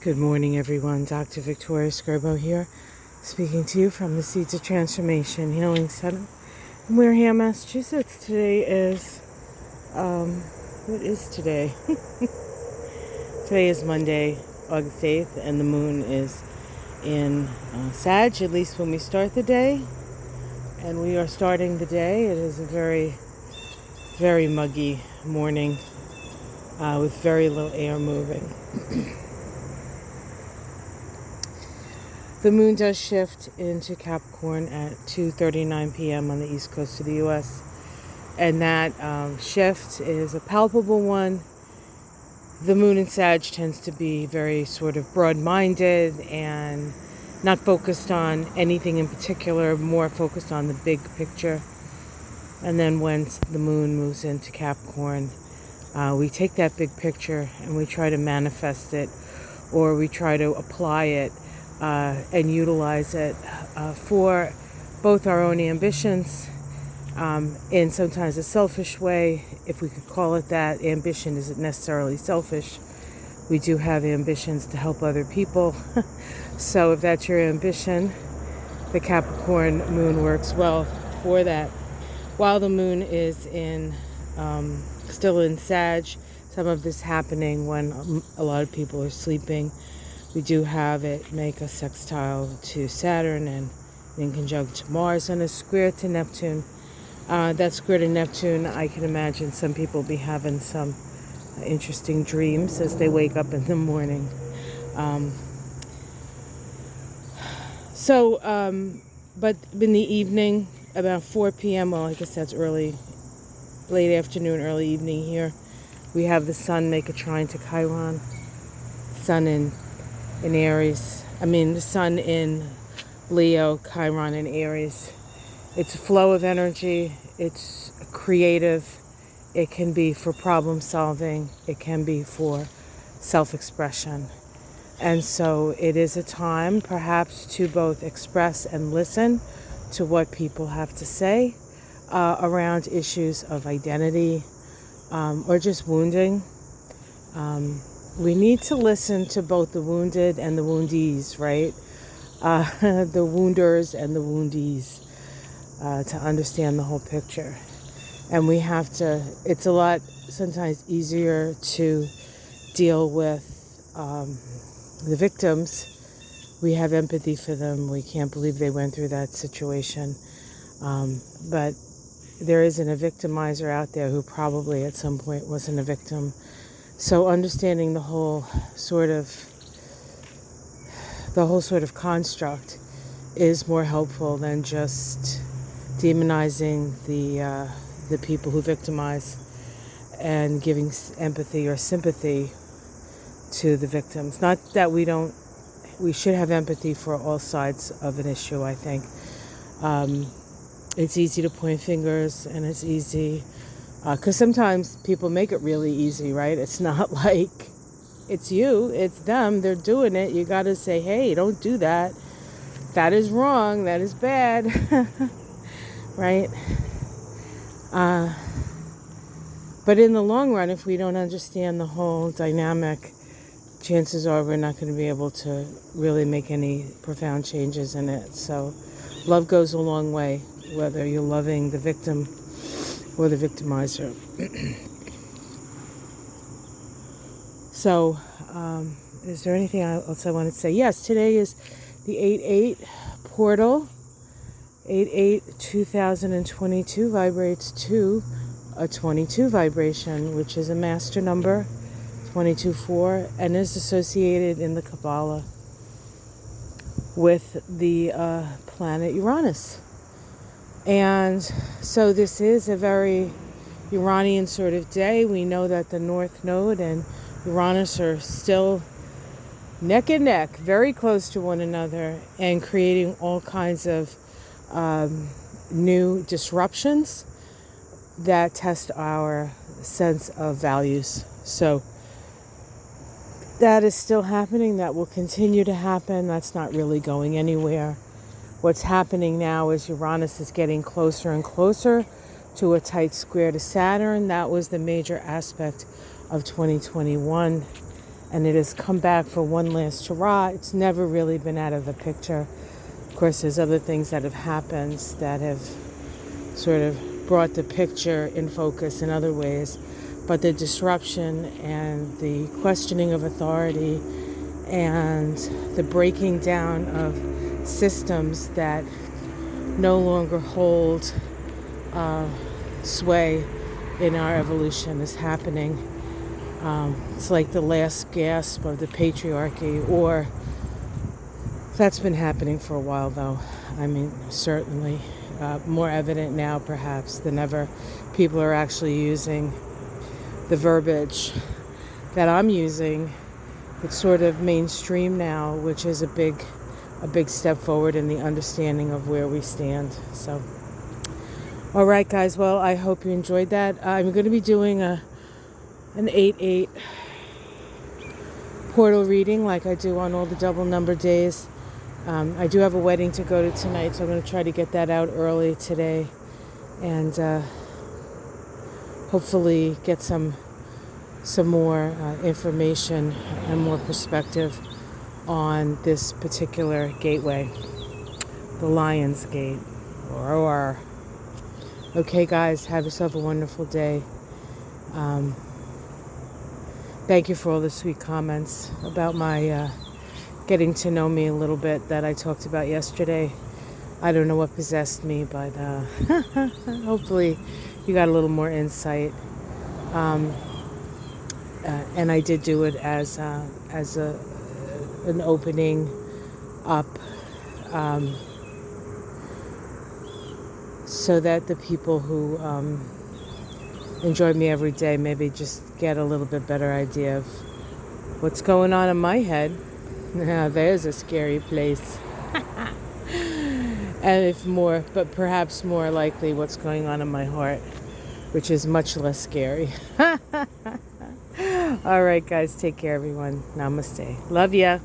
Good morning, everyone. Dr. Victoria Scribo here, speaking to you from the Seeds of Transformation Healing Center in Wareham, Massachusetts. Today is, what is today? Today is Monday, August 8th, and the moon is in Sag, at least when we start the day. And we are starting the day. It is a very, very muggy morning with very little air moving. The moon does shift into Capricorn at 2:39 p.m. on the east coast of the U.S. And that shift is a palpable one. The moon in Sag tends to be very sort of broad-minded and not focused on anything in particular, more focused on the big picture. And then when the moon moves into Capricorn, we take that big picture and we try to manifest it, or we try to apply it and utilize it for both our own ambitions in sometimes a selfish way, if we could call it that. Ambition isn't necessarily selfish. We do have ambitions to help other people. So if that's your ambition, the Capricorn moon works well for that. While the moon is still in Sag, some of this happening when a lot of people are sleeping. We do have it make a sextile to Saturn and in conjunct to Mars and a square to Neptune. That square to Neptune, I can imagine some people be having some interesting dreams as they wake up in the morning. But in the evening, about 4 p.m., well, I guess that's late afternoon, early evening here, we have the Sun make a trine to Chiron. Sun in Aries. The Sun in Leo, Chiron in Aries. It's a flow of energy. It's creative. It can be for problem solving. It can be for self-expression. And so it is a time perhaps to both express and listen to what people have to say around issues of identity or just wounding. We need to listen to both the wounded and the woundees, right? The wounders and the woundees to understand the whole picture. And we have to, it's a lot sometimes easier to deal with the victims. We have empathy for them. We can't believe they went through that situation. But there isn't a victimizer out there who probably at some point wasn't a victim. So understanding the whole sort of construct is more helpful than just demonizing the people who victimize and giving empathy or sympathy to the victims. Not that we should have empathy for all sides of an issue, I think. It's easy to point fingers, and it's easy because sometimes people make it really easy, right? It's not like it's you, it's them, they're doing it. You got to say, hey, don't do that. That is wrong. That is bad. Right? But in the long run, if we don't understand the whole dynamic, chances are we're not going to be able to really make any profound changes in it. So love goes a long way, whether you're loving the victim or the victimizer. So, is there anything else I want to say? Yes, today is the 8-8 portal. 8-8-2022 vibrates to a 22 vibration, which is a master number, 22-4, and is associated in the Kabbalah with the planet Uranus. And so this is a very Uranian sort of day. We know that the North Node and Uranus are still neck and neck, very close to one another, and creating all kinds of new disruptions that test our sense of values. So that is still happening. That will continue to happen. That's not really going anywhere. What's happening now is Uranus is getting closer and closer to a tight square to Saturn. That was the major aspect of 2021. and it has come back for one last hurrah. It's never really been out of the picture. Of course, there's other things that have happened that have sort of brought the picture in focus in other ways. But the disruption and the questioning of authority and the breaking down of systems that no longer hold sway in our evolution is happening. It's like the last gasp of the patriarchy, or that's been happening for a while, though. I mean, certainly more evident now, perhaps, than ever. People are actually using the verbiage that I'm using. It's sort of mainstream now, which is a big step forward in the understanding of where we stand. So, all right, guys. Well, I hope you enjoyed that. I'm going to be doing an 8/8 portal reading like I do on all the double number days. I do have a wedding to go to tonight, so I'm going to try to get that out early today, and hopefully get some more information and more perspective on this particular gateway, the Lion's Gate. Roar. Okay, guys, have yourself a wonderful day. Thank you for all the sweet comments about my getting to know me a little bit that I talked about yesterday. I don't know what possessed me, but hopefully you got a little more insight. And I did do it as an opening up, so that the people who enjoy me every day maybe just get a little bit better idea of what's going on in my head. Now, there's a scary place. And if more, but perhaps more likely what's going on in my heart, which is much less scary. All right, guys, take care, everyone. Namaste. Love ya.